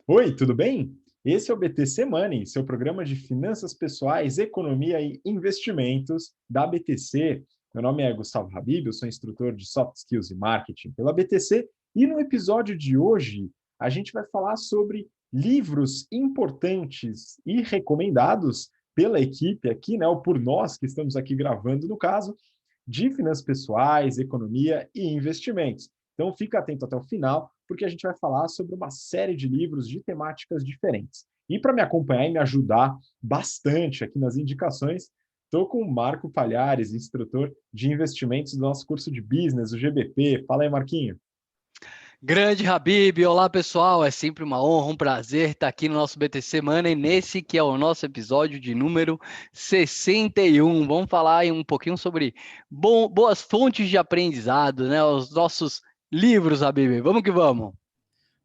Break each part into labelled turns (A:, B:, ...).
A: Oi, tudo bem? Esse é o BTC Money, seu programa de finanças pessoais, economia e investimentos da BTC. Meu nome é Gustavo Habib, eu sou instrutor de Soft Skills e Marketing pela BTC e no episódio de hoje a gente vai falar sobre livros importantes e recomendados pela equipe aqui, né, ou por nós que estamos aqui gravando, no caso, de finanças pessoais, economia e investimentos. Então, fica atento até o final, porque a gente vai falar sobre uma série de livros de temáticas diferentes. E para me acompanhar e me ajudar bastante aqui nas indicações, estou com o Marco Palhares, instrutor de investimentos do nosso curso de business, o GBP. Fala aí, Marquinho.
B: Grande Habib, olá pessoal, é sempre uma honra, um prazer estar aqui no nosso BTC Money, nesse que é o nosso episódio de número 61. Vamos falar aí um pouquinho sobre boas fontes de aprendizado, né? Os nossos livros, Habib. Vamos que vamos.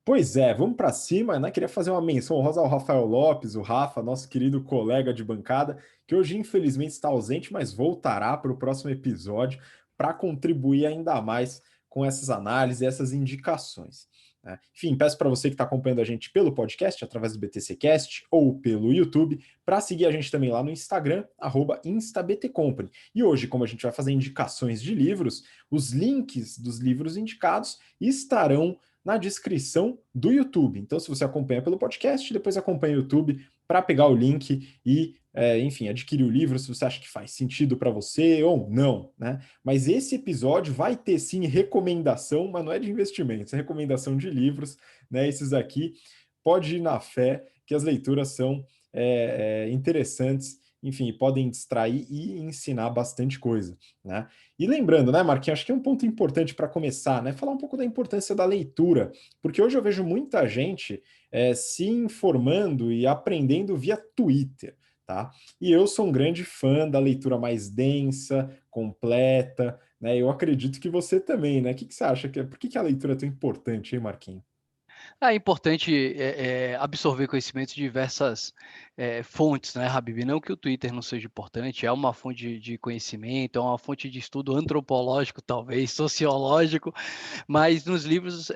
A: Pois é, vamos para cima, né? Queria fazer uma menção honrosa ao Rafael Lopes, o Rafa, nosso querido colega de bancada, que hoje infelizmente está ausente, mas voltará para o próximo episódio para contribuir ainda mais com essas análises, essas indicações, né? Enfim, peço para você que está acompanhando a gente pelo podcast, através do BTCcast ou pelo YouTube, para seguir a gente também lá no Instagram, @instabtcompany. E hoje, como a gente vai fazer indicações de livros, os links dos livros indicados estarão na descrição do YouTube. Então, se você acompanha pelo podcast, depois acompanha o YouTube para pegar o link e, enfim, adquirir o livro se você acha que faz sentido para você ou não, né? Mas esse episódio vai ter sim recomendação, mas não é de investimentos, é recomendação de livros, né? Esses aqui pode ir na fé que as leituras são interessantes, enfim, podem distrair e ensinar bastante coisa, né? E lembrando, né, Marquinhos, acho que é um ponto importante para começar, né, falar um pouco da importância da leitura, porque hoje eu vejo muita gente se informando e aprendendo via Twitter, tá? E eu sou um grande fã da leitura mais densa, completa, né? Eu acredito que você também, né? O que você acha por que a leitura é tão importante, hein, Marquinhos?
B: É importante absorver conhecimento de diversas fontes, né, Habib? Não que o Twitter não seja importante, é uma fonte de conhecimento, é uma fonte de estudo antropológico, talvez, sociológico, mas nos livros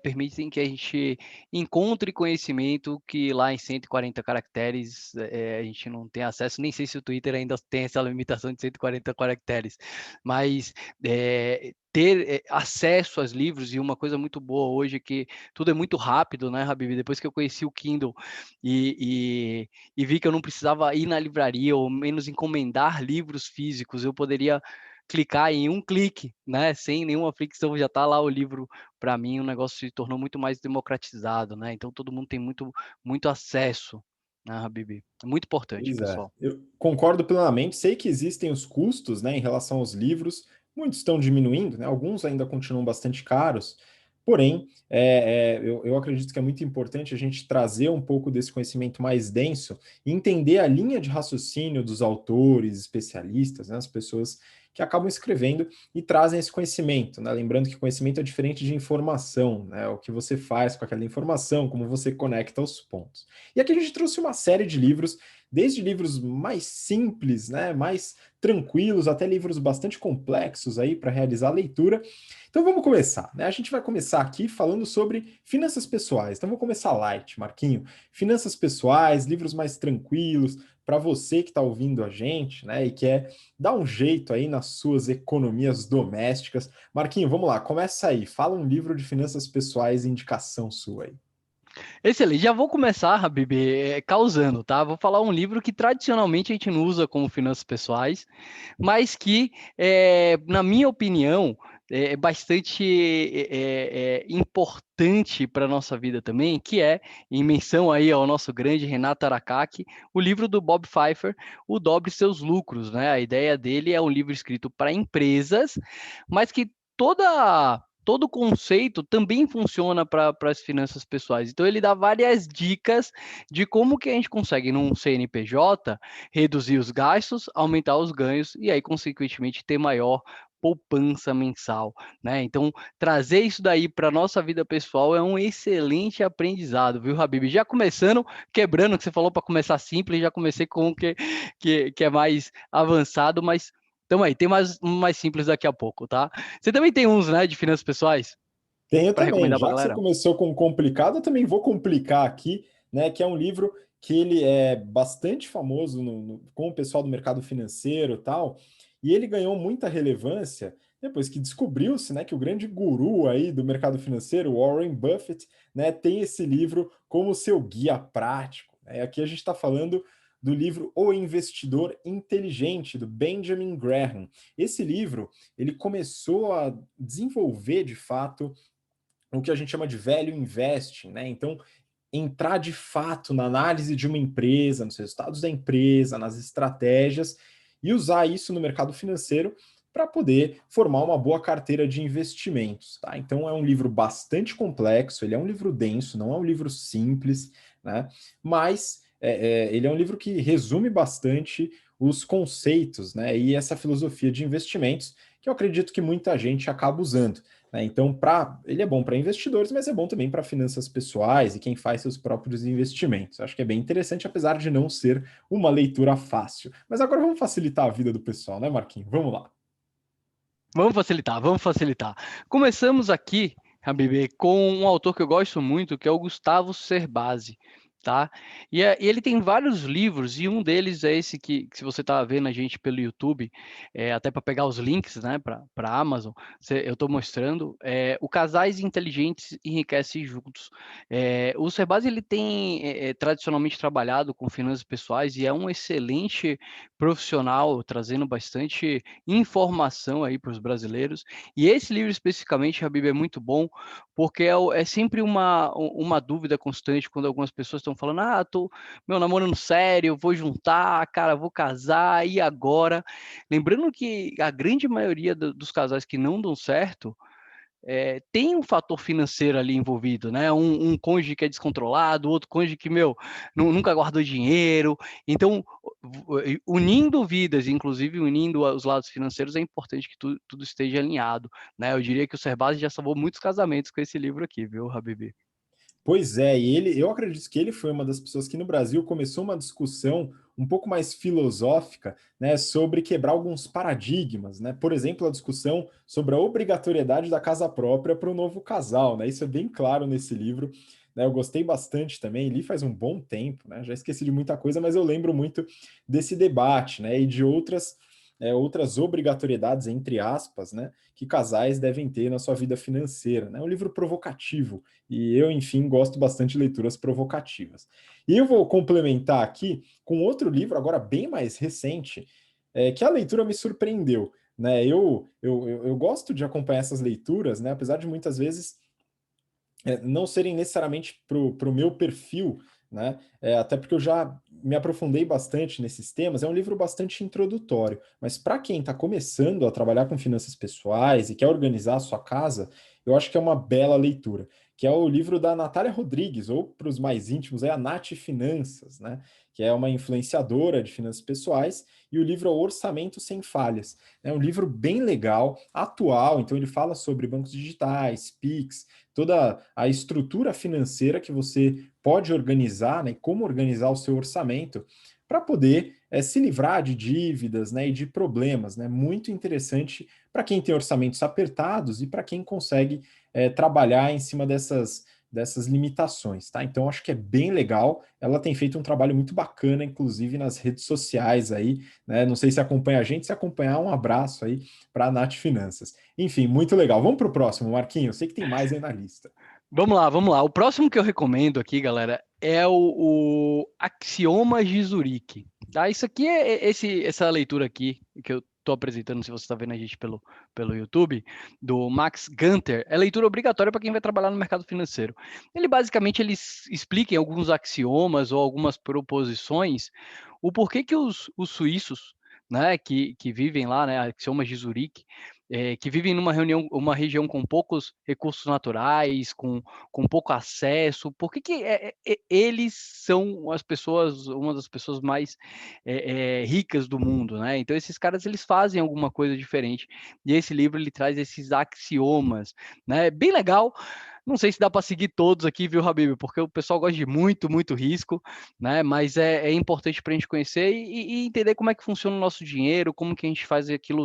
B: permitem que a gente encontre conhecimento que lá em 140 caracteres a gente não tem acesso, nem sei se o Twitter ainda tem essa limitação de 140 caracteres, mas ter acesso aos livros, e uma coisa muito boa hoje é que tudo é muito rápido, né, Habib? Depois que eu conheci o Kindle e vi que eu não precisava ir na livraria ou menos encomendar livros físicos, eu poderia clicar em um clique, né? Sem nenhuma fricção, já está lá o livro para mim, o negócio se tornou muito mais democratizado, né? Então todo mundo tem muito acesso, né, Habib? É muito importante,
A: Pois é,
B: pessoal.
A: eu concordo plenamente. Sei que existem os custos, né, em relação aos livros, muitos estão diminuindo, né, alguns ainda continuam bastante caros. Porém, eu acredito que é muito importante a gente trazer um pouco desse conhecimento mais denso e entender a linha de raciocínio dos autores, especialistas, né, as pessoas que acabam escrevendo e trazem esse conhecimento, né? Lembrando que conhecimento é diferente de informação, né? O que você faz com aquela informação, como você conecta os pontos. E aqui a gente trouxe uma série de livros, desde livros mais simples, né, mais tranquilos, até livros bastante complexos aí para realizar a leitura. Então vamos começar, né? A gente vai começar aqui falando sobre finanças pessoais. Então vou começar light, Marquinho. Finanças pessoais, livros mais tranquilos para você que está ouvindo a gente, né, e quer dar um jeito aí nas suas economias domésticas. Marquinho, vamos lá, começa aí. Fala um livro de finanças pessoais, indicação sua aí.
B: Excelente. Já vou começar, Habib, causando, tá? Vou falar um livro que tradicionalmente a gente não usa como finanças pessoais, mas que, na minha opinião, é bastante importante para a nossa vida também, que é, em menção aí ao nosso grande Renato Aracaki, o livro do Bob Pfeiffer, O Dobre Seus Lucros, né? A ideia dele é um livro escrito para empresas, mas que todo o conceito também funciona para as finanças pessoais. Então, ele dá várias dicas de como que a gente consegue, num CNPJ, reduzir os gastos, aumentar os ganhos e aí, consequentemente, ter maior poupança mensal, né? Então, trazer isso daí para a nossa vida pessoal é um excelente aprendizado, viu, Habib? Já começando, quebrando, que você falou para começar simples, já comecei com o que é mais avançado, mas tamo aí, tem mais simples daqui a pouco, tá? Você também tem uns, né, de finanças pessoais?
A: Tenho
B: para
A: também.
B: recomendar para
A: Já
B: a
A: que você
B: galera?
A: começou com complicado, eu também vou complicar aqui, né? Que é um livro que ele é bastante famoso com o pessoal do mercado financeiro e tal, e ele ganhou muita relevância depois que descobriu-se, né, que o grande guru aí do mercado financeiro, Warren Buffett, né, tem esse livro como seu guia prático. Né? Aqui a gente está falando do livro O Investidor Inteligente, do Benjamin Graham. Esse livro, ele começou a desenvolver, de fato, o que a gente chama de value investing, né? Então, entrar de fato na análise de uma empresa, nos resultados da empresa, nas estratégias e usar isso no mercado financeiro para poder formar uma boa carteira de investimentos, tá? Então é um livro bastante complexo, ele é um livro denso, não é um livro simples, né? Mas ele é um livro que resume bastante os conceitos, né? E essa filosofia de investimentos que eu acredito que muita gente acaba usando. Né? Então, ele é bom para investidores, mas é bom também para finanças pessoais e quem faz seus próprios investimentos. Acho que é bem interessante, apesar de não ser uma leitura fácil. Mas agora vamos facilitar a vida do pessoal, né, Marquinhos? Vamos lá.
B: Vamos facilitar, vamos facilitar. Começamos aqui, Habib, com um autor que eu gosto muito, que é o Gustavo Cerbasi, tá? E ele tem vários livros, e um deles é esse que se você está vendo a gente pelo YouTube, até para pegar os links, né, para a Amazon, eu estou mostrando, o Casais Inteligentes Enriquecem Juntos. O Cerbasi, ele tem tradicionalmente trabalhado com finanças pessoais e é um excelente profissional, trazendo bastante informação aí para os brasileiros. E esse livro especificamente, Habib, é muito bom, porque é sempre uma dúvida constante quando algumas pessoas estão falando, tô meu namorando sério, vou juntar, cara, vou casar, e agora? Lembrando que a grande maioria dos casais que não dão certo, tem um fator financeiro ali envolvido, né? Um cônjuge que é descontrolado, outro cônjuge que, nunca guardou dinheiro. Então, unindo vidas, inclusive unindo os lados financeiros, é importante que tudo esteja alinhado, né? Eu diria que o Cerbasi já salvou muitos casamentos com esse livro aqui, viu, Habibi?
A: Pois é, eu acredito que ele foi uma das pessoas que no Brasil começou uma discussão um pouco mais filosófica, né, sobre quebrar alguns paradigmas, né? Por exemplo, a discussão sobre a obrigatoriedade da casa própria para o novo casal, né? Isso é bem claro nesse livro, né? Eu gostei bastante também, li faz um bom tempo, né? Já esqueci de muita coisa, mas eu lembro muito desse debate, né? E de outras obrigatoriedades, entre aspas, né, que casais devem ter na sua vida financeira. Né? É um livro provocativo e eu, enfim, gosto bastante de leituras provocativas. E eu vou complementar aqui com outro livro, agora bem mais recente, que a leitura me surpreendeu. Né? Eu gosto de acompanhar essas leituras, né? Apesar de muitas vezes não serem necessariamente para o meu perfil, né? Até porque eu já me aprofundei bastante nesses temas. É um livro bastante introdutório, mas para quem está começando a trabalhar com finanças pessoais e quer organizar a sua casa, eu acho que é uma bela leitura, que é o livro da Natália Rodrigues, ou para os mais íntimos, é a Nath Finanças, né? Que é uma influenciadora de finanças pessoais, e o livro é o Orçamento Sem Falhas. É um livro bem legal, atual, então ele fala sobre bancos digitais, Pix, toda a estrutura financeira que você pode organizar, né, e como organizar o seu orçamento para poder se livrar de dívidas, né, e de problemas, né? Muito interessante para quem tem orçamentos apertados e para quem consegue trabalhar em cima dessas limitações, tá? Então acho que é bem legal. Ela tem feito um trabalho muito bacana, inclusive nas redes sociais aí, né? Não sei se acompanha a gente, se acompanhar, um abraço aí para a Nath Finanças. Enfim, muito legal. Vamos para o próximo, Marquinhos. Eu sei que tem mais aí na lista.
B: Vamos lá, vamos lá. O próximo que eu recomendo aqui, galera, é o Axiomas de Zurique. Tá? Isso aqui essa leitura aqui que eu estou apresentando, se você está vendo a gente pelo YouTube, do Max Gunter, é leitura obrigatória para quem vai trabalhar no mercado financeiro. Ele explica em alguns axiomas ou algumas proposições o porquê que os suíços, né, que vivem lá, né, Axiomas de Zurique, que vivem uma região com poucos recursos naturais, com pouco acesso, por que eles são uma das pessoas mais ricas do mundo, né? Então esses caras eles fazem alguma coisa diferente. E esse livro ele traz esses axiomas, né? Bem legal. Não sei se dá para seguir todos aqui, viu, Habib? Porque o pessoal gosta de muito, muito risco, né? Mas é importante para a gente conhecer e entender como é que funciona o nosso dinheiro, como que a gente faz aquilo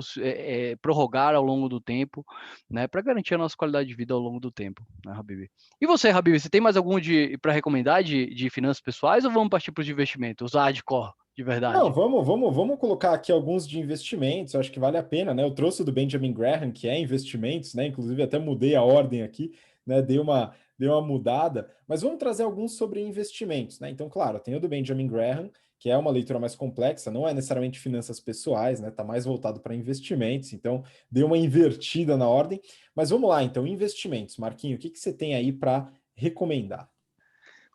B: prorrogar ao longo do tempo, né? Para garantir a nossa qualidade de vida ao longo do tempo, né, Habib? E você, Habib, você tem mais algum para recomendar de finanças pessoais ou vamos partir para os investimentos, os hardcore, de
A: Não,
B: verdade?
A: vamos colocar aqui alguns de investimentos, eu acho que vale a pena, né? Eu trouxe o do Benjamin Graham, que é investimentos, né? Inclusive até mudei a ordem aqui, né? Dei uma mudada, mas vamos trazer alguns sobre investimentos, né? Então, claro, tem o do Benjamin Graham, que é uma leitura mais complexa, não é necessariamente finanças pessoais, né? Tá mais voltado para investimentos, então dei uma invertida na ordem. Mas vamos lá, então, investimentos. Marquinho, o que que você tem aí para recomendar?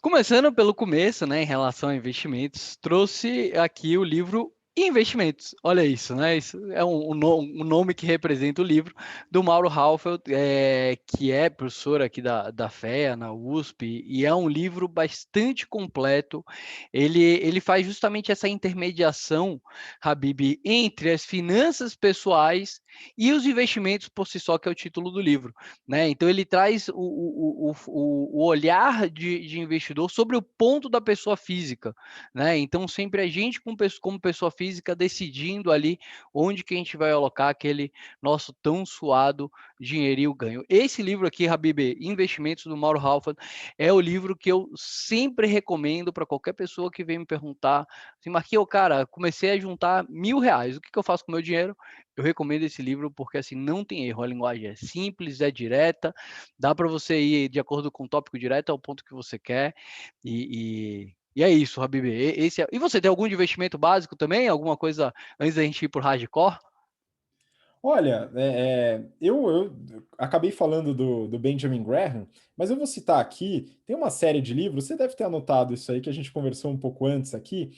B: Começando pelo começo, né, em relação a investimentos, trouxe aqui o livro Investimentos. Olha isso, né? Isso é um nome que representa o livro do Mauro Haufeld, que é professor aqui da FEA, na USP, e é um livro bastante completo. Ele faz justamente essa intermediação, Habib, entre as finanças pessoais e os investimentos por si só, que é o título do livro, né? Então ele traz o olhar de investidor sobre o ponto da pessoa física, né? Então sempre a gente como pessoa física decidindo ali onde que a gente vai alocar aquele nosso tão suado dinheirinho ganho. Esse livro aqui, Habib, Investimentos do Mauro Halford, é o livro que eu sempre recomendo para qualquer pessoa que vem me perguntar assim, Marquinhos, cara, comecei a juntar R$ 1.000, o que eu faço com o meu dinheiro? Eu recomendo esse livro porque assim não tem erro, a linguagem é simples, é direta, dá para você ir de acordo com o tópico direto ao ponto que você quer e é isso, Habib. E você tem algum de investimento básico também? Alguma coisa antes da gente ir por hardcore?
A: Olha, eu acabei falando do Benjamin Graham, mas eu vou citar aqui, tem uma série de livros, você deve ter anotado isso aí que a gente conversou um pouco antes aqui,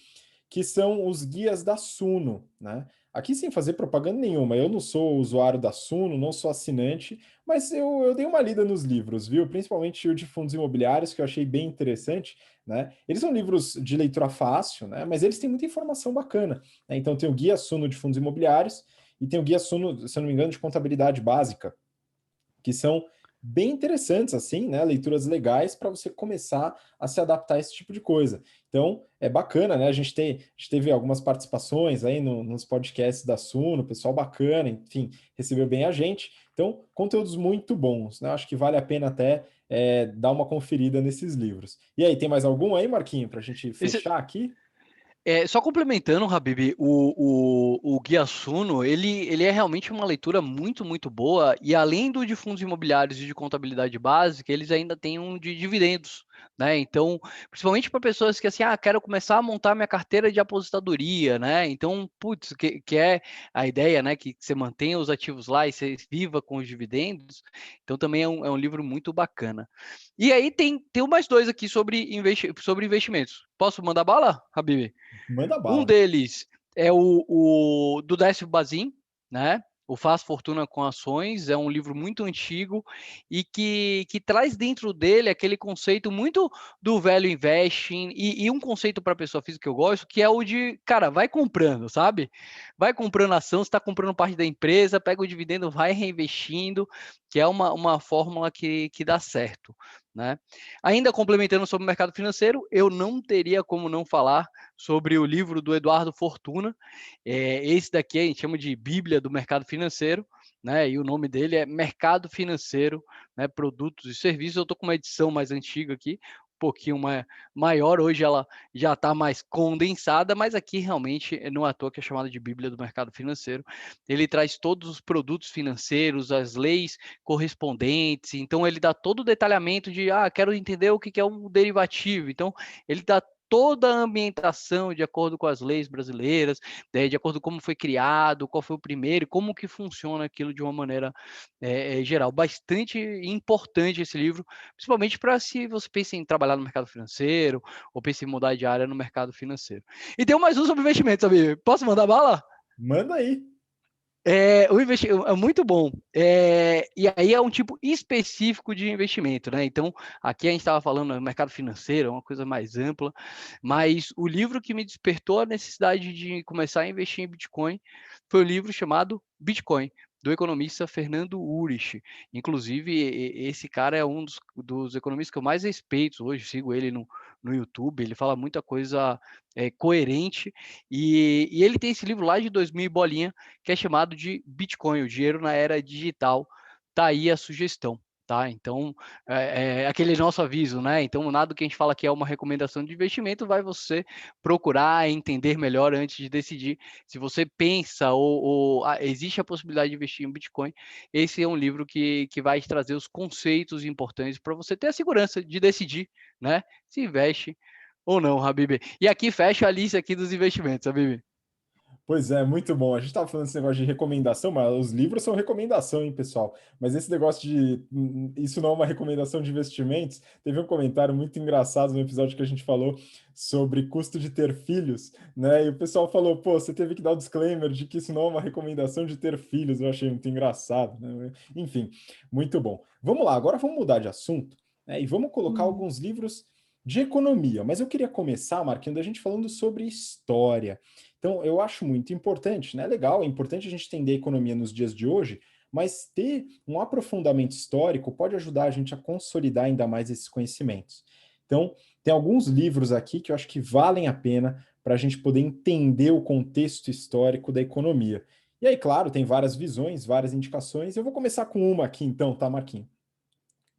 A: que são os guias da Suno, né? Aqui sem fazer propaganda nenhuma, eu não sou usuário da Suno, não sou assinante, mas eu dei uma lida nos livros, viu? Principalmente o de fundos imobiliários, que eu achei bem interessante, né? Eles são livros de leitura fácil, né? Mas eles têm muita informação bacana, né? Então tem o Guia Suno de Fundos Imobiliários e tem o Guia Suno, se eu não me engano, de Contabilidade Básica, que são bem interessantes, assim, né? Leituras legais para você começar a se adaptar a esse tipo de coisa. Então, é bacana, né? A gente teve algumas participações aí nos podcasts da Suno, pessoal bacana, enfim, recebeu bem a gente. Então, conteúdos muito bons, né? Acho que vale a pena até dar uma conferida nesses livros. E aí, tem mais algum aí, Marquinho, para a gente
B: Esse,
A: fechar aqui?
B: só complementando, Habib, o Guia Suno, ele é realmente uma leitura muito, muito boa, e além do de fundos imobiliários e de contabilidade básica, eles ainda têm um de dividendos, né? Então, principalmente para pessoas que assim, quero começar a montar minha carteira de aposentadoria, né? Então, putz, que é a ideia, né? Que você mantenha os ativos lá e você viva com os dividendos. Então, também é um livro muito bacana. E aí tem mais dois aqui sobre investimentos. Posso mandar bala, Habib?
A: Manda
B: Um
A: bala.
B: deles é o do Décio Bazin, né? O Faz Fortuna com Ações, é um livro muito antigo e que traz dentro dele aquele conceito muito do velho investing e um conceito para pessoa física que eu gosto, que é o de, cara, vai comprando, sabe? Vai comprando ação, você está comprando parte da empresa, pega o dividendo, vai reinvestindo, que é uma fórmula que dá certo, né? Ainda complementando sobre o mercado financeiro, eu não teria como não falar sobre o livro do Eduardo Fortuna. Esse daqui a gente chama de Bíblia do Mercado Financeiro, né? E o nome dele é Mercado Financeiro, né? Produtos e Serviços. Eu estou com uma edição mais antiga aqui, um pouquinho maior. Hoje ela já está mais condensada, mas aqui realmente não é à toa que é chamada de Bíblia do Mercado Financeiro. Ele traz todos os produtos financeiros, as leis correspondentes. Então ele dá todo o detalhamento de, quero entender o que é um derivativo. Então ele dá toda a ambientação de acordo com as leis brasileiras, de acordo com como foi criado, qual foi o primeiro, como que funciona aquilo de uma maneira geral. Bastante importante esse livro, principalmente para se você pensa em trabalhar no mercado financeiro ou pensa em mudar de área no mercado financeiro. E tem mais um sobre investimentos, sabe? Posso mandar bala?
A: Manda aí.
B: O investimento é muito bom. E aí é um tipo específico de investimento, né? Então, aqui a gente estava falando do mercado financeiro, é uma coisa mais ampla, mas o livro que me despertou a necessidade de começar a investir em Bitcoin foi o livro chamado Bitcoin, do economista Fernando Urich. Inclusive, esse cara é um dos economistas que eu mais respeito hoje, sigo ele no YouTube, ele fala muita coisa coerente, e ele tem esse livro lá de 2000 e bolinha, que é chamado de Bitcoin, o dinheiro na era digital. Tá aí a sugestão. Tá? Então, aquele nosso aviso, né? Então, nada que a gente fala que é uma recomendação de investimento, vai você procurar entender melhor antes de decidir. Se você pensa ou existe a possibilidade de investir em Bitcoin, esse é um livro que vai te trazer os conceitos importantes para você ter a segurança de decidir, né? Se investe ou não, Habib. E aqui fecha a lista aqui dos investimentos, Habib.
A: Pois é, muito bom. A gente estava falando desse negócio de recomendação, mas os livros são recomendação, hein, pessoal? Mas esse negócio de isso não é uma recomendação de investimentos. Teve um comentário muito engraçado no episódio que a gente falou sobre custo de ter filhos, né? E o pessoal falou, pô, você teve que dar o disclaimer de que isso não é uma recomendação de ter filhos. Eu achei muito engraçado, né? Enfim, muito bom. Vamos lá, agora vamos mudar de assunto, né? E vamos colocar alguns livros de economia. Mas eu queria começar, Marquinhos, da gente falando sobre história. Então, eu acho muito importante, né? Legal, é importante a gente entender a economia nos dias de hoje, mas ter um aprofundamento histórico pode ajudar a gente a consolidar ainda mais esses conhecimentos. Então, tem alguns livros aqui que eu acho que valem a pena para a gente poder entender o contexto histórico da economia. E aí, claro, tem várias visões, várias indicações. Eu vou começar com uma aqui, então, tá, Marquinhos?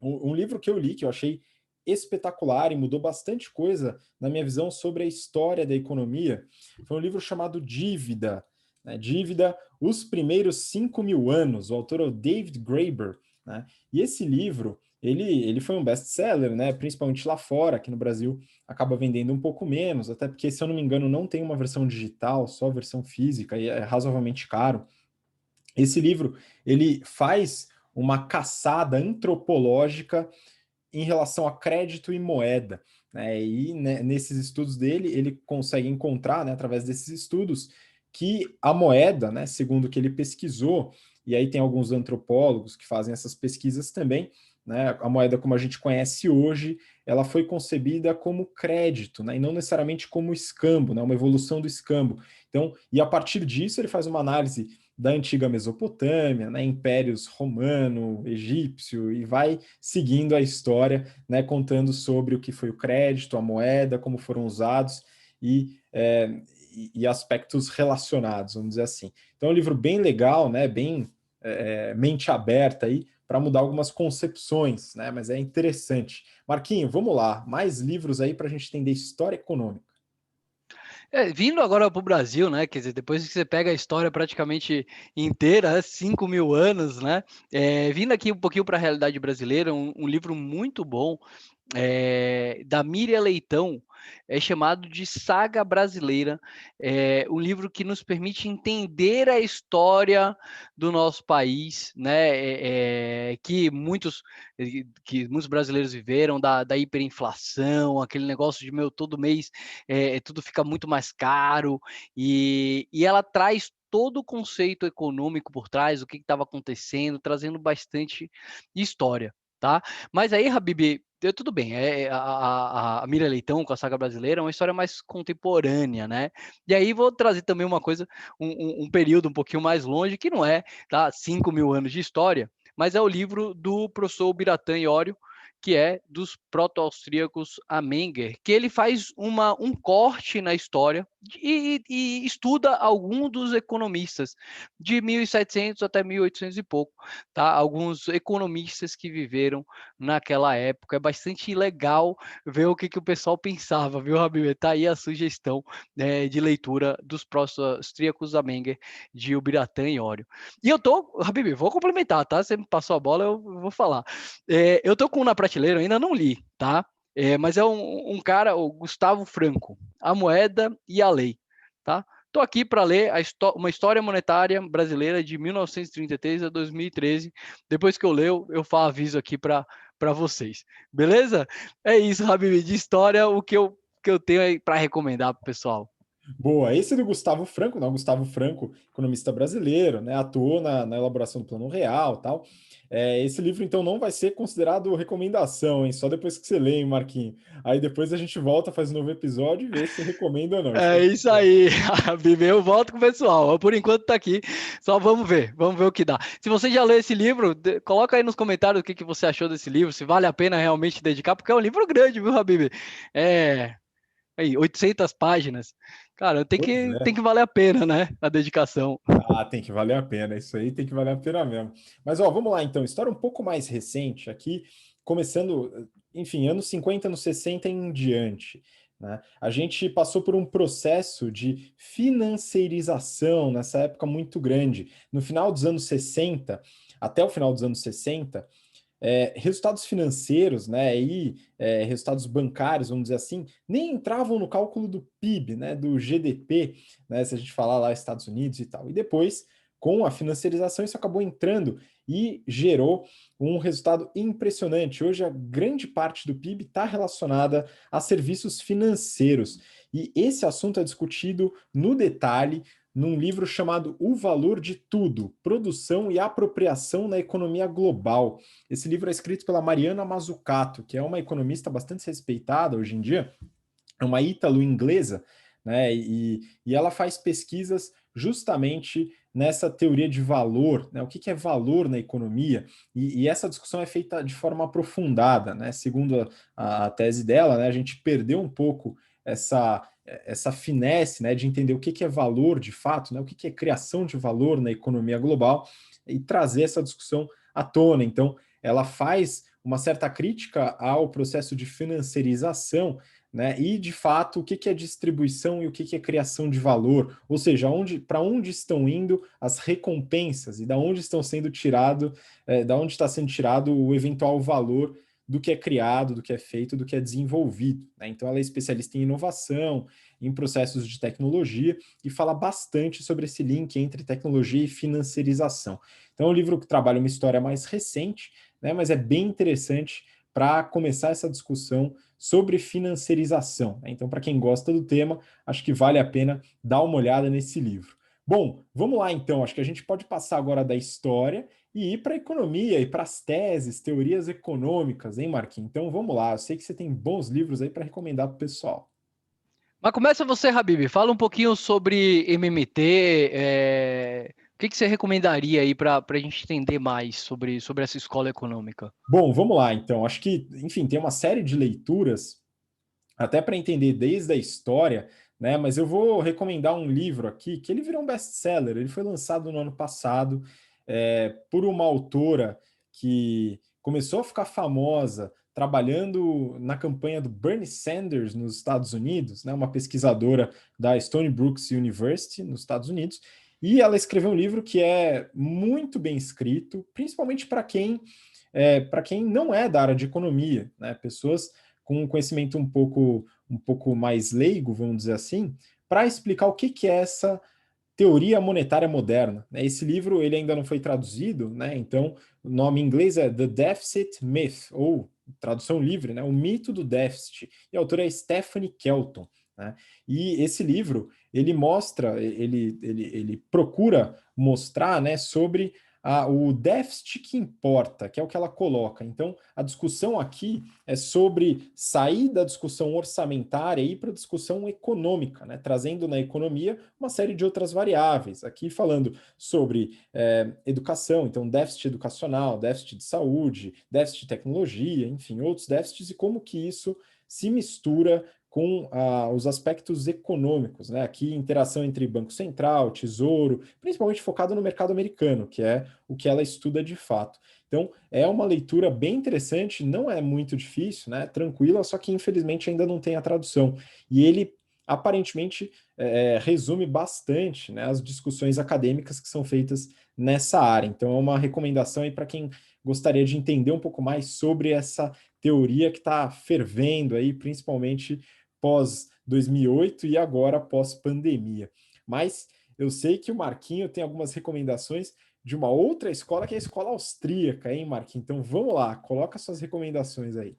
A: Um livro que eu li, que eu achei espetacular e mudou bastante coisa na minha visão sobre a história da economia, foi um livro chamado Dívida, né? Dívida, Os Primeiros 5.000 Anos. O autor é o David Graeber, né? E esse livro, ele foi um best-seller, né? Principalmente lá fora, aqui no Brasil acaba vendendo um pouco menos, até porque, se eu não me engano, não tem uma versão digital, só a versão física, e é razoavelmente caro. Esse livro, ele faz uma caçada antropológica em relação a crédito e moeda, né? E né, nesses estudos dele, ele consegue encontrar, né, através desses estudos, que a moeda, né, segundo o que ele pesquisou, e aí tem alguns antropólogos que fazem essas pesquisas também, né, a moeda como a gente conhece hoje, ela foi concebida como crédito, né, e não necessariamente como escambo, né, uma evolução do escambo. Então, e a partir disso ele faz uma análise da antiga Mesopotâmia, né, impérios romano, egípcio, e vai seguindo a história, né, contando sobre o que foi o crédito, a moeda, como foram usados e aspectos relacionados, vamos dizer assim. Então é um livro bem legal, né, bem mente aberta aí, para mudar algumas concepções, né, mas é interessante. Marquinho, vamos lá, mais livros aí para a gente entender história econômica.
B: Vindo agora para o Brasil, né? Quer dizer, depois que você pega a história praticamente inteira, 5.000 anos, né? Vindo aqui um pouquinho para a realidade brasileira, um livro muito bom da Miriam Leitão, é chamado de Saga Brasileira, um livro que nos permite entender a história do nosso país, né, que muitos brasileiros viveram, da hiperinflação, aquele negócio de, meu, todo mês tudo fica muito mais caro, e ela traz todo o conceito econômico por trás, o que estava acontecendo, trazendo bastante história. Tá? Mas aí, Habib, tudo bem, a Miriam Leitão com a saga brasileira é uma história mais contemporânea, né? E aí vou trazer também uma coisa, um período um pouquinho mais longe, que não é, tá? 5.000 anos de história, mas é o livro do professor Biratã Iório, que é dos proto-austríacos a Menger, que ele faz um corte na história e estuda alguns dos economistas de 1700 até 1800 e pouco, tá? Alguns economistas que viveram naquela época. É bastante legal ver o que o pessoal pensava, viu, Habib? Tá aí a sugestão, né, de leitura dos proto-austríacos a Menger, de Ubiratã e Ório. E eu tô, Habib, vou complementar, tá? Você me passou a bola, eu vou falar. Eu tô com um na prateleira, eu ainda não li, tá? Mas é um cara, o Gustavo Franco, A Moeda e a Lei, tá? Estou aqui para ler uma história monetária brasileira de 1933 a 2013. Depois que eu leio, eu aviso aqui para vocês. Beleza? É isso, Habib, de história, o que eu tenho aí para recomendar para o pessoal.
A: Boa, esse do Gustavo Franco, não, Gustavo Franco, economista brasileiro, né, atuou na elaboração do Plano Real, tal. Esse livro, então, não vai ser considerado recomendação, hein? Só depois que você lê, hein, Marquinhos? Aí depois a gente volta, faz um novo episódio e vê se recomenda ou não.
B: É isso aí, Bibi, eu volto com o pessoal. Por enquanto tá aqui, só vamos ver o que dá. Se você já leu esse livro, coloca aí nos comentários o que você achou desse livro, se vale a pena realmente dedicar, porque é um livro grande, viu, Habib? É, aí, 800 páginas. Cara,
A: Pois
B: tem
A: é.
B: que valer a pena, né, a dedicação.
A: Ah, tem que valer a pena, isso aí tem que valer a pena mesmo. Mas ó, vamos lá então, história um pouco mais recente aqui, começando, enfim, anos 50, anos 60 em diante, né? A gente passou por um processo de financeirização nessa época muito grande. No final dos anos 60, até o final dos anos 60, resultados financeiros, né, resultados bancários, vamos dizer assim, nem entravam no cálculo do PIB, né, do GDP, né, se a gente falar lá Estados Unidos e tal. E depois, com a financiarização, isso acabou entrando e gerou um resultado impressionante. Hoje, a grande parte do PIB está relacionada a serviços financeiros. E esse assunto é discutido no detalhe num livro chamado O Valor de Tudo: Produção e Apropriação na Economia Global. Esse livro é escrito pela Mariana Mazzucato, que é uma economista bastante respeitada hoje em dia, é uma ítalo-inglesa, né? E ela faz pesquisas justamente nessa teoria de valor, né? O que é valor na economia? E essa discussão é feita de forma aprofundada, né? Segundo a tese dela, né? A gente perdeu um pouco essa finesse, né? De entender o que é valor de fato, né? O que é criação de valor na economia global e trazer essa discussão à tona. Então, ela faz uma certa crítica ao processo de financiarização, né? E de fato, o que é distribuição e o que é criação de valor, ou seja, para onde estão indo as recompensas e da onde estão sendo tirado, da onde está sendo tirado o eventual valor do que é criado, do que é feito, do que é desenvolvido, né? Então ela é especialista em inovação, em processos de tecnologia e fala bastante sobre esse link entre tecnologia e financiarização. Então é um livro que trabalha uma história mais recente, né? Mas é bem interessante para começar essa discussão sobre financiarização. Então, para quem gosta do tema, acho que vale a pena dar uma olhada nesse livro. Bom, vamos lá então. Acho que a gente pode passar agora da história e ir para a economia e para as teses, teorias econômicas, hein, Marquinhos? Então vamos lá. Eu sei que você tem bons livros aí para recomendar para o pessoal.
B: Mas começa você, Habib. Fala um pouquinho sobre MMT. O que você recomendaria aí para a gente entender mais sobre essa escola econômica?
A: Bom, vamos lá então. Acho que, enfim, tem uma série de leituras até para entender desde a história, né? Mas eu vou recomendar um livro aqui que ele virou um best-seller. Ele foi lançado no ano passado por uma autora que começou a ficar famosa trabalhando na campanha do Bernie Sanders nos Estados Unidos, né? Uma pesquisadora da Stony Brook University nos Estados Unidos. E ela escreveu um livro que é muito bem escrito, principalmente para quem não é da área de economia, né? Pessoas com um conhecimento um pouco mais leigo, vamos dizer assim, para explicar o que é essa teoria monetária moderna. Esse livro ele ainda não foi traduzido, né? Então o nome em inglês é The Deficit Myth, ou tradução livre, né? O mito do déficit. E a autora é Stephanie Kelton. Né? E esse livro ele mostra, ele procura mostrar, né, sobre o déficit que importa, que é o que ela coloca. Então, a discussão aqui é sobre sair da discussão orçamentária e ir para a discussão econômica, né? Trazendo na economia uma série de outras variáveis. Aqui falando sobre educação, então déficit educacional, déficit de saúde, déficit de tecnologia, enfim, outros déficits e como que isso se mistura com os aspectos econômicos, né? Aqui, interação entre Banco Central, Tesouro, principalmente focado no mercado americano, que é o que ela estuda de fato. Então, é uma leitura bem interessante, não é muito difícil, né? Tranquila, só que infelizmente ainda não tem a tradução. E ele aparentemente resume bastante, né, as discussões acadêmicas que são feitas nessa área. Então, é uma recomendação aí para quem gostaria de entender um pouco mais sobre essa teoria que está fervendo aí, principalmente pós 2008 e agora pós pandemia. Mas eu sei que o Marquinho tem algumas recomendações de uma outra escola, que é a escola austríaca, hein, Marquinhos? Então vamos lá, coloca suas recomendações aí.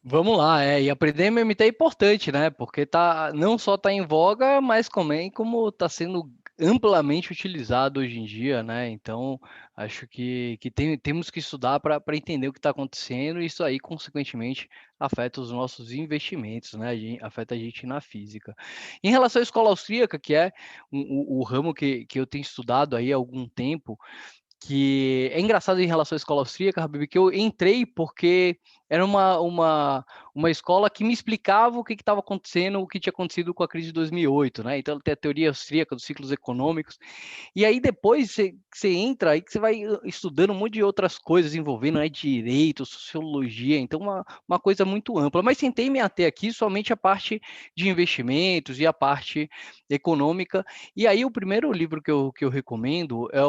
B: Vamos lá, e aprender MMT é importante, né? Porque não só está em voga, mas também como está sendo amplamente utilizado hoje em dia, né? Então, acho que temos que estudar para entender o que está acontecendo, e isso aí, consequentemente, afeta os nossos investimentos, né? Afeta a gente na física. Em relação à escola austríaca, que é o ramo que eu tenho estudado aí há algum tempo, que é engraçado em relação à escola austríaca, Habib, que eu entrei porque era uma escola que me explicava o que estava acontecendo, o que tinha acontecido com a crise de 2008, né? Então, tem a teoria austríaca dos ciclos econômicos, e aí depois você entra aí que você vai estudando um monte de outras coisas envolvendo, né, direito, sociologia, então uma coisa muito ampla. Mas tentei me ater aqui somente a parte de investimentos e a parte econômica. E aí o primeiro livro que eu recomendo é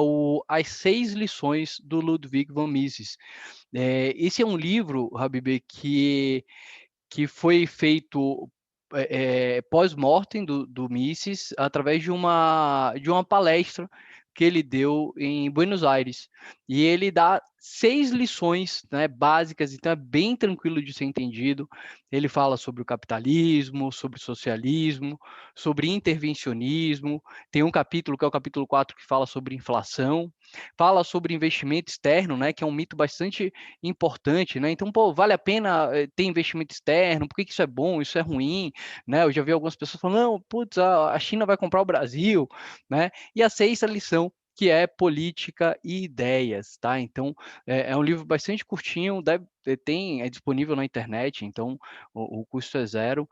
B: As Seis Lições do Ludwig von Mises. Esse é um livro, Habib, que foi feito pós-mortem do Mises através de uma palestra que ele deu em Buenos Aires. E ele dá 6 lições, né, básicas, então é bem tranquilo de ser entendido. Ele fala sobre o capitalismo, sobre o socialismo, sobre intervencionismo. Tem um capítulo, que é o capítulo 4, que fala sobre inflação. Fala sobre investimento externo, né, que é um mito bastante importante, né? Então, pô, vale a pena ter investimento externo? Por que isso é bom, isso é ruim, né? Eu já vi algumas pessoas falando, não, putz, a China vai comprar o Brasil, né? E a sexta lição, que é política e ideias, tá? Então, é um livro bastante curtinho, é disponível na internet, então o custo é zero,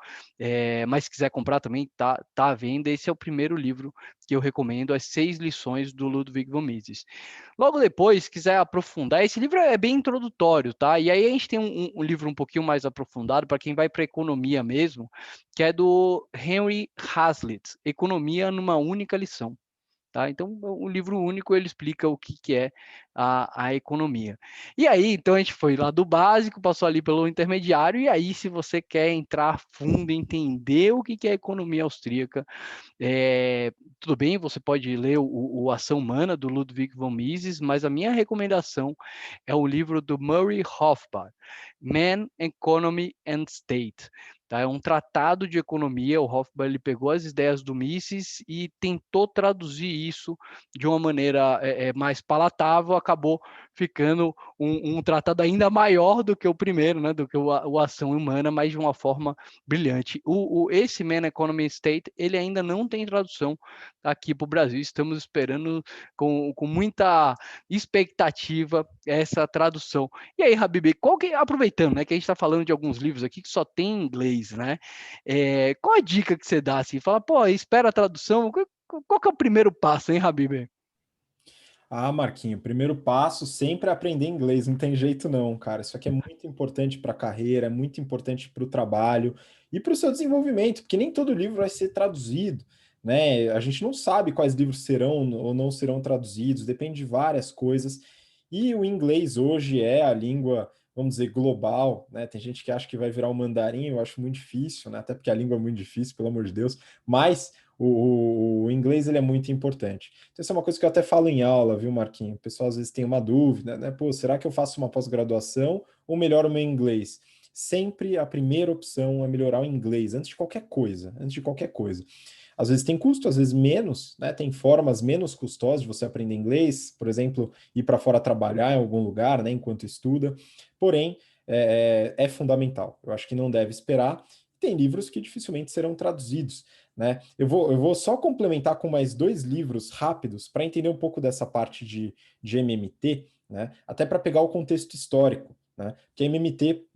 B: mas se quiser comprar também, tá à venda. Esse é o primeiro livro que eu recomendo, As Seis Lições do Ludwig von Mises. Logo depois, se quiser aprofundar, esse livro é bem introdutório, tá? E aí a gente tem um livro um pouquinho mais aprofundado para quem vai para economia mesmo, que é do Henry Hazlitt, Economia numa Única Lição. Tá? Então, o livro único ele explica o que é a economia. E aí, então, a gente foi lá do básico, passou ali pelo intermediário, e aí, se você quer entrar a fundo, entender o que é a economia austríaca, tudo bem, você pode ler o Ação Humana, do Ludwig von Mises, mas a minha recomendação é o livro do Murray Rothbard, Man, Economy and State. Tá? É um tratado de economia. O Rothbard ele pegou as ideias do Mises e tentou traduzir isso de uma maneira mais palatável, acabou ficando um tratado ainda maior do que o primeiro, né, do que o Ação Humana, mas de uma forma brilhante. Esse Man, Economy and State, ele ainda não tem tradução aqui para o Brasil. Estamos esperando com muita expectativa essa tradução. E aí, Habib, aproveitando, né, que a gente está falando de alguns livros aqui que só tem em inglês, né? Qual a dica que você dá assim? Fala, pô, espera a tradução. Qual que é o primeiro passo, hein, Habib?
A: Ah, Marquinho, primeiro passo sempre é aprender inglês, não tem jeito não, cara. Isso aqui é muito importante para a carreira, é muito importante para o trabalho e para o seu desenvolvimento, porque nem todo livro vai ser traduzido, né? A gente não sabe quais livros serão ou não serão traduzidos, depende de várias coisas. E o inglês hoje é a língua, vamos dizer, global, né? Tem gente que acha que vai virar o mandarim, eu acho muito difícil, né? Até porque a língua é muito difícil, pelo amor de Deus, mas o inglês ele é muito importante. Então, isso é uma coisa que eu até falo em aula, viu, Marquinho? O pessoal às vezes tem uma dúvida, né? Pô, será que eu faço uma pós-graduação ou melhoro o meu inglês? Sempre a primeira opção é melhorar o inglês, antes de qualquer coisa, antes de qualquer coisa. Às vezes tem custo, às vezes menos, né? Tem formas menos custosas de você aprender inglês, por exemplo, ir para fora trabalhar em algum lugar, né, enquanto estuda. Porém, é fundamental. Eu acho que não deve esperar. Tem livros que dificilmente serão traduzidos, né? Eu vou só complementar com mais dois livros rápidos para entender um pouco dessa parte de MMT, né? Até para pegar o contexto histórico, né? Porque a MMT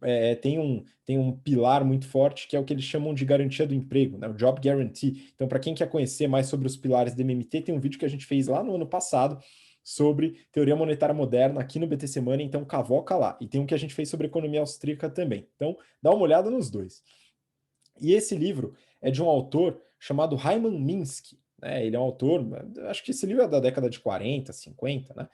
A: tem um pilar muito forte que é o que eles chamam de garantia do emprego, né? O Job Guarantee. Então, para quem quer conhecer mais sobre os pilares da MMT, tem um vídeo que a gente fez lá no ano passado sobre teoria monetária moderna aqui no BTC Money, então cavoca lá. E tem um que a gente fez sobre economia austríaca também. Então, dá uma olhada nos dois. E esse livro é de um autor chamado Hyman Minsky, né? Ele é um autor, acho que esse livro é da década de 40, 50, né?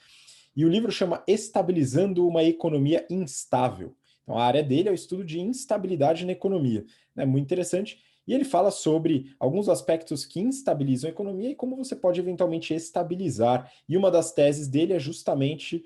A: E o livro chama Estabilizando uma Economia Instável. Então, a área dele é o estudo de instabilidade na economia. É muito interessante. E ele fala sobre alguns aspectos que instabilizam a economia e como você pode eventualmente estabilizar. E uma das teses dele é justamente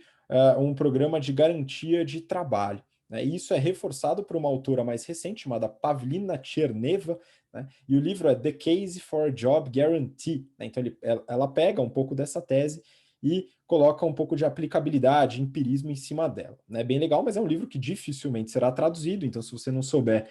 A: um programa de garantia de trabalho. né? E isso é reforçado por uma autora mais recente, chamada Pavlina Tcherneva, né? E o livro é The Case for Job Guarantee, né? Então ela pega um pouco dessa tese e coloca um pouco de aplicabilidade, empirismo em cima dela. É, né? Bem legal, mas é um livro que dificilmente será traduzido, então se você não souber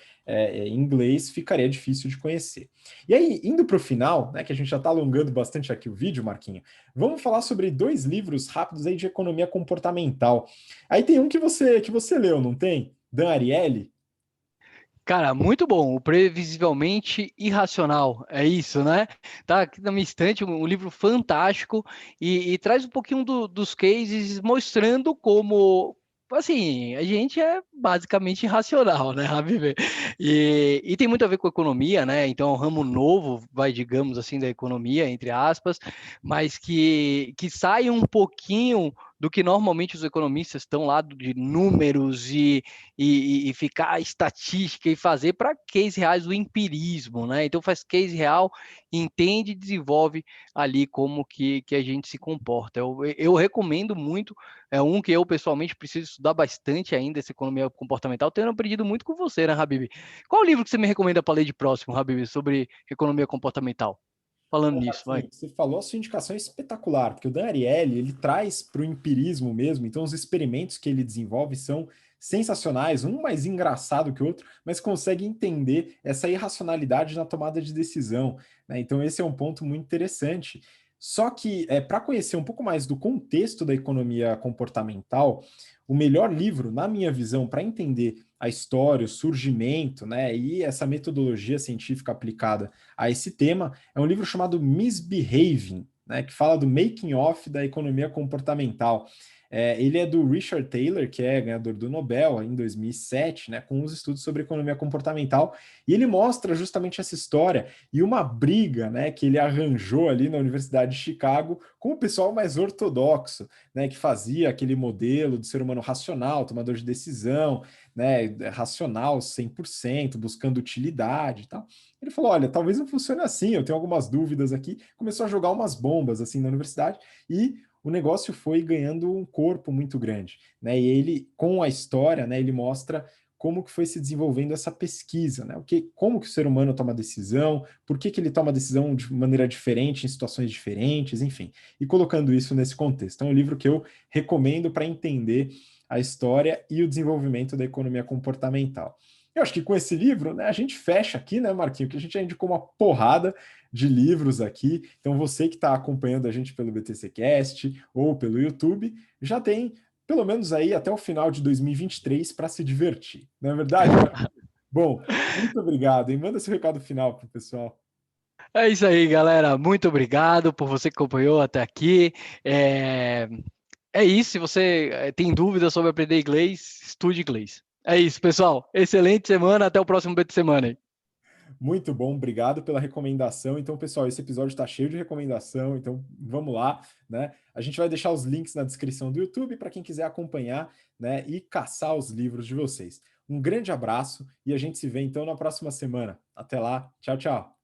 A: inglês, ficaria difícil de conhecer. E aí, indo para o final, né, que a gente já está alongando bastante aqui o vídeo, Marquinho, vamos falar sobre 2 livros rápidos aí de economia comportamental. Aí tem um que você leu, não tem? Dan Ariely?
B: Cara, muito bom. O Previsivelmente Irracional. É isso, né? Tá aqui na minha estante, um livro fantástico e traz um pouquinho dos cases mostrando como, assim, a gente é basicamente irracional, né, Habib? E tem muito a ver com economia, né? Então, é um ramo novo, vai, digamos assim, da economia, entre aspas, mas que sai um pouquinho do que normalmente os economistas estão lá de números e ficar estatística e fazer para case reais o empirismo, né? Então faz case real, entende e desenvolve ali como que a gente se comporta. Eu recomendo muito, é um que eu pessoalmente preciso estudar bastante ainda, essa economia comportamental, tendo aprendido muito com você, né, Habib? Qual livro que você me recomenda para ler de próximo, Habib, sobre economia comportamental? Falando
A: Bom,
B: nisso, vai.
A: Marquinhos, você falou, a sua indicação é espetacular, porque o Dan Ariely, ele traz para o empirismo mesmo, então os experimentos que ele desenvolve são sensacionais, um mais engraçado que o outro, mas consegue entender essa irracionalidade na tomada de decisão, né? Então esse é um ponto muito interessante. Só que, para conhecer um pouco mais do contexto da economia comportamental, o melhor livro, na minha visão, para entender a história, o surgimento, né, e essa metodologia científica aplicada a esse tema, é um livro chamado Misbehaving, né, que fala do making off da economia comportamental. Ele é do Richard Taylor, que é ganhador do Nobel em 2007, né, com os estudos sobre economia comportamental, e ele mostra justamente essa história e uma briga, né, que ele arranjou ali na Universidade de Chicago com o pessoal mais ortodoxo, né, que fazia aquele modelo de ser humano racional, tomador de decisão, né, racional 100%, buscando utilidade e tal. Ele falou: olha, talvez não funcione assim, eu tenho algumas dúvidas aqui. Começou a jogar umas bombas assim na universidade e o negócio foi ganhando um corpo muito grande, né? E ele, com a história, né, ele mostra como que foi se desenvolvendo essa pesquisa, né? Como que o ser humano toma decisão, por que ele toma decisão de maneira diferente, em situações diferentes, enfim. E colocando isso nesse contexto. É um livro que eu recomendo para entender a história e o desenvolvimento da economia comportamental. Eu acho que com esse livro, né, a gente fecha aqui, né, Marquinho, que a gente já indicou uma porrada de livros aqui. Então, você que está acompanhando a gente pelo BTC Cast ou pelo YouTube, já tem pelo menos aí até o final de 2023 para se divertir. Não é verdade, Marquinhos? Bom, muito obrigado. E manda seu recado final para o pessoal.
B: É isso aí, galera. Muito obrigado por você que acompanhou até aqui. É, É isso, se você tem dúvidas sobre aprender inglês, estude inglês. É isso, pessoal. Excelente semana, até o próximo BT Semana aí.
A: Muito bom, obrigado pela recomendação. Então, pessoal, esse episódio está cheio de recomendação, então vamos lá, né? A gente vai deixar os links na descrição do YouTube para quem quiser acompanhar, né, e caçar os livros de vocês. Um grande abraço e a gente se vê então na próxima semana. Até lá, tchau, tchau.